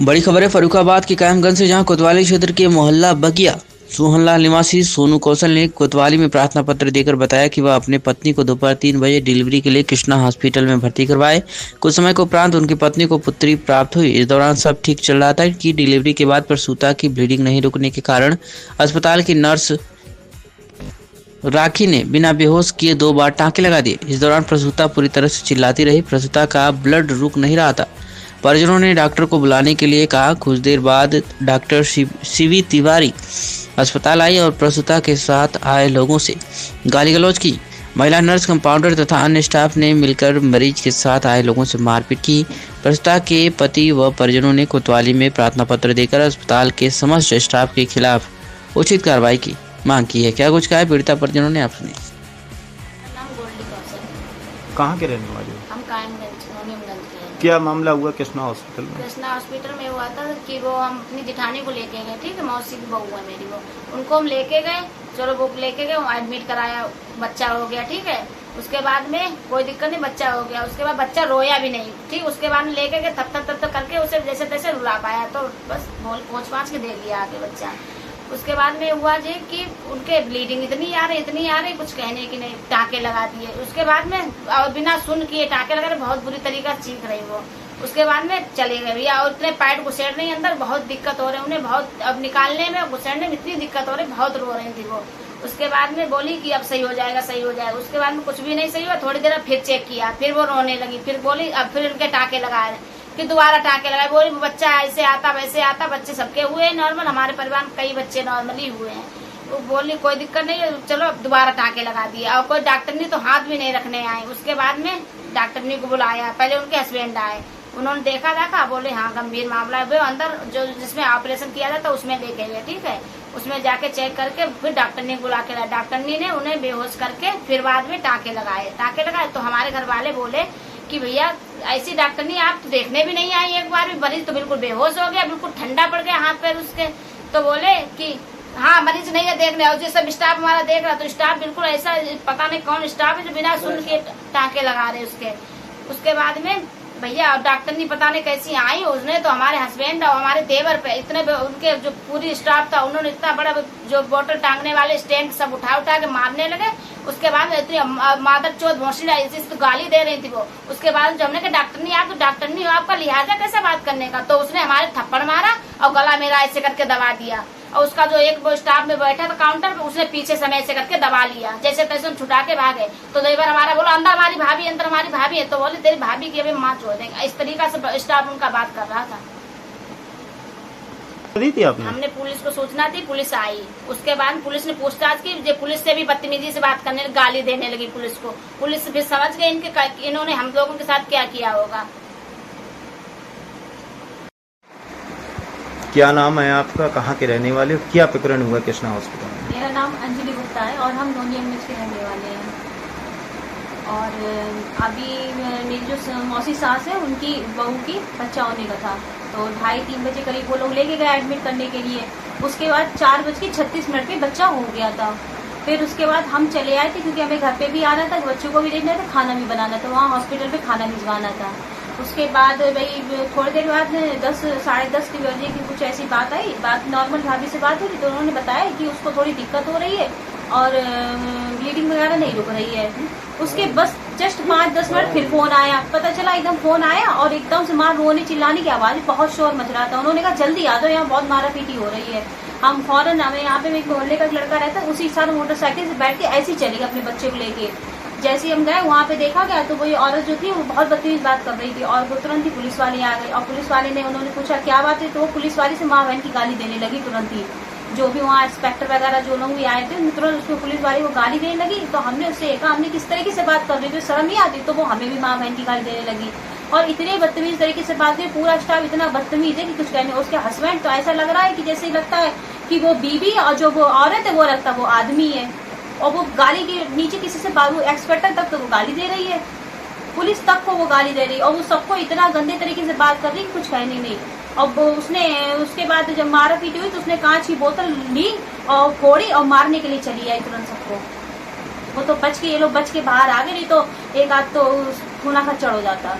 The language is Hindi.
बड़ी खबर है फर्रुखाबाद के कायमगंज से, जहां कोतवाली क्षेत्र के मोहल्ला बगिया सोहनलाल निवासी सोनू कौशल ने कोतवाली में प्रार्थना पत्र देकर बताया कि वह अपने पत्नी को दोपहर 3 बजे डिलीवरी के लिए कृष्णा हॉस्पिटल में भर्ती करवाए। कुछ समय के उपरांत उनकी पत्नी को पुत्री प्राप्त हुई। इस दौरान सब ठीक चल रहा था कि डिलीवरी के बाद प्रसूता की ब्लीडिंग नहीं रुकने के कारण अस्पताल की नर्स राखी ने बिना बेहोश किए 2 बार टाँके लगा दिए। इस दौरान प्रसूता पूरी तरह से चिल्लाती रही। प्रसूता का ब्लड रुक नहीं रहा था। परिजनों ने डॉक्टर को बुलाने के लिए कहा। कुछ देर बाद डॉक्टर सीवी तिवारी अस्पताल आई और प्रसूता के साथ आए लोगों से गाली गलौज की। महिला नर्स, कंपाउंडर तथा अन्य स्टाफ ने मिलकर मरीज के साथ आए लोगों से मारपीट की। प्रसूता के पति व परिजनों ने कोतवाली में प्रार्थना पत्र देकर अस्पताल के समस्त स्टाफ के खिलाफ उचित कार्रवाई की मांग की है। क्या कुछ कहा है पीड़िता परिजनों ने, आप सुनिए। नाम गोल्डी कौशल। कहाँ के रहने वाले हो? हम कायमगंज मोनियमगंज के हैं। क्या मामला हुआ कृष्णा हॉस्पिटल में? कृष्णा हॉस्पिटल में हुआ था कि वो हम अपनी जेठानी को लेके गए, ठीक है, मौसी की बहू है मेरी, वो उनको हम लेके गए, चलो वो लेके गए, वहाँ एडमिट कराया, बच्चा हो गया, ठीक है। उसके बाद में कोई दिक्कत नहीं, बच्चा हो गया। उसके बाद बच्चा रोया भी नहीं, ठीक। उसके बाद में लेके गए, तब तक करके उसे जैसे तैसे रुला पाया, तो बस बोल पोंछ पाँच के दे दिया आगे बच्चा। उसके बाद में हुआ जी कि उनके ब्लीडिंग इतनी आ रही, कुछ कहने की नहीं, टाँके लगा दिए। उसके बाद में और बिना सुन किए टाँके लगा रहे, बहुत बुरी तरीका से चीख रही वो। उसके बाद में चले गए भैया, और इतने पैड घुसेड़ रही अंदर, बहुत दिक्कत हो रही उन्हें, बहुत अब निकालने में घुसेड़ने में इतनी दिक्कत हो रही, बहुत रो रही थी वो। उसके बाद में बोली कि अब सही हो जाएगा, सही हो जाएगा। उसके बाद में कुछ भी नहीं सही हुआ। थोड़ी देर फिर चेक किया, फिर वो रोने लगी, फिर बोली अब फिर उनके टाँके लगाए, फिर दोबारा टाँके लगाए। बोली बच्चा ऐसे आता वैसे आता, बच्चे सबके हुए हैं नॉर्मल, हमारे परिवार में कई बच्चे नॉर्मली हुए हैं। वो बोली कोई दिक्कत नहीं है, चलो अब दोबारा टाँके लगा दिए। और कोई डॉक्टर ने तो हाथ भी नहीं रखने आए। उसके बाद में डॉक्टर ने को बुलाया, पहले उनके हस्बैंड आए, उन्होंने देखा, बोले हाँ गंभीर मामला है। वो अंदर जो जिसमें ऑपरेशन किया जाता उसमें लेके गए, ठीक है। उसमें जाके चेक करके फिर डॉक्टर ने बुला के लाया। डॉक्टर ने उन्हें बेहोश करके फिर बाद में टाँके लगाए। तो हमारे घर वाले बोले कि भैया ऐसी डॉक्टर नहीं, आप तो देखने भी नहीं आई एक बार भी, मरीज तो बिल्कुल बेहोश हो गया, बिल्कुल ठंडा पड़ गया हाथ पैर उसके। तो बोले कि हाँ मरीज नहीं है देखने, और जो सब स्टाफ हमारा देख रहा, तो स्टाफ बिल्कुल ऐसा पता नहीं कौन स्टाफ है जो बिना सुन के टाँके लगा रहे उसके। उसके बाद में भैया और डॉक्टर नहीं पता नहीं कैसी आई, उसने तो हमारे हस्बैंड और हमारे देवर पे इतने उनके जो पूरी स्टाफ था, उन्होंने इतना बड़ा जो बोतल टांगने वाले स्टैंड सब उठा के मारने लगे। उसके बाद इतनी मादर चौथ भोसड़ी इसको गाली दे रही थी वो। उसके बाद जब हमने कहा डॉक्टर नहीं, आप तो डॉक्टर नहीं हो, आपका लिहाजा कैसे बात करने का, तो उसने हमारे थप्पड़ मारा और गला मेरा ऐसे करके दबा दिया। और उसका जो एक वो स्टाफ में बैठा था काउंटर पे, उसने पीछे से ऐसे करके दबा लिया, जैसे तैसे छुटा के भागे। तो देवर हमारा बोला अंदर हमारी भाभी, अंदर हमारी भाभी है। तो बोले तेरी भाभी की अभी माँ छोड़ देंगे। इस तरीका से स्टाफ उनका बात कर रहा था। दी थी आपने? हमने पुलिस को सूचना दी, पुलिस आई। उसके बाद पुलिस ने पूछताछ की, पुलिस से भी बदतमीजी से बात करने, गाली देने लगी पुलिस को। पुलिस भी समझ गए इन्होंने हम लोगों के साथ क्या किया होगा। क्या नाम है आपका, कहाँ के रहने वाले हो, क्या प्रकरण हुआ कृष्णा हॉस्पिटल में? मेरा नाम अंजलि गुप्ता है और हम मोनियमगंज के रहने वाले हैं। और अभी मेरी जो मौसी सास है, उनकी बहू की बच्चा होने का था, तो 2:30-3 बजे करीब वो लोग लेके गए एडमिट करने के लिए। उसके बाद 4:36 पे बच्चा हो गया था। फिर उसके बाद हम चले आए थे, क्योंकि हमें घर पे भी आना था, बच्चों को भी देखना था, खाना भी बनाना था, वहाँ हॉस्पिटल पे खाना भिजवाना था। उसके बाद भाई थोड़ी देर बाद 10 साढ़े 10 बजे की कुछ ऐसी बात आई, बात नॉर्मल भाभी से बात हुई, तो उन्होंने बताया कि उसको थोड़ी दिक्कत हो रही है और ब्लीडिंग वगैरह नहीं रुक रही है। उसके बस जस्ट 5-10 मिनट फिर फोन आया, पता चला एकदम फोन आया और एकदम से माँ रोने चिल्लाने की आवाज, बहुत शोर मच रहा था। उन्होंने कहा जल्दी आ जाओ, यहाँ बहुत मारा पीटी हो रही है। हम फौरन, हमें यहाँ पे एक मोहल्ले का लड़का रहता है, उसी साथ मोटरसाइकिल से बैठ के ऐसे ही चले गए अपने बच्चे को लेके। जैसे ही हम गए वहाँ पे देखा गया तो वही औरत जो थी वो बहुत बदतमीज बात कर रही थी, और वो तुरंत ही पुलिस वाले आ गए। और पुलिस वाले ने, उन्होंने पूछा क्या बात है, तो वो पुलिस वाले से माँ बहन की गाली देने लगी तुरंत ही। जो भी वहाँ इंस्पेक्टर वगैरह जो लोग भी आए थे, तुरंत उसको पुलिस वाले को गाली देने लगी। तो हमने उससे कहा हमने किस तरीके से बात कर रही थी, शर्म नहीं आती, तो वो हमें भी माँ बहन की गाली देने लगी। और इतने बदतमीज तरीके से बात की, पूरा स्टाफ इतना बदतमीज है कि कुछ कहने। उसके हस्बैंड तो ऐसा लग रहा है कि जैसे लगता है कि वो बीवी, और जो वो औरत है वो लगता है वो आदमी है। और वो गाली के नीचे किसी से वो एक्सपेक्टर तक तो वो गाली दे रही है, पुलिस तक को वो गाली दे रही है, और वो सबको इतना गंदे तरीके से बात कर रही है कुछ कहने नहीं। और उसने उसके बाद जब मारा पीटी हुई तो उसने कांच की बोतल ली और फोड़ी और मारने के लिए चली आई तुरंत सबको। वो तो बच के, ये लोग बच के बाहर आ गए, नहीं तो एक आध तो खूना खच्चड़ हो जाता।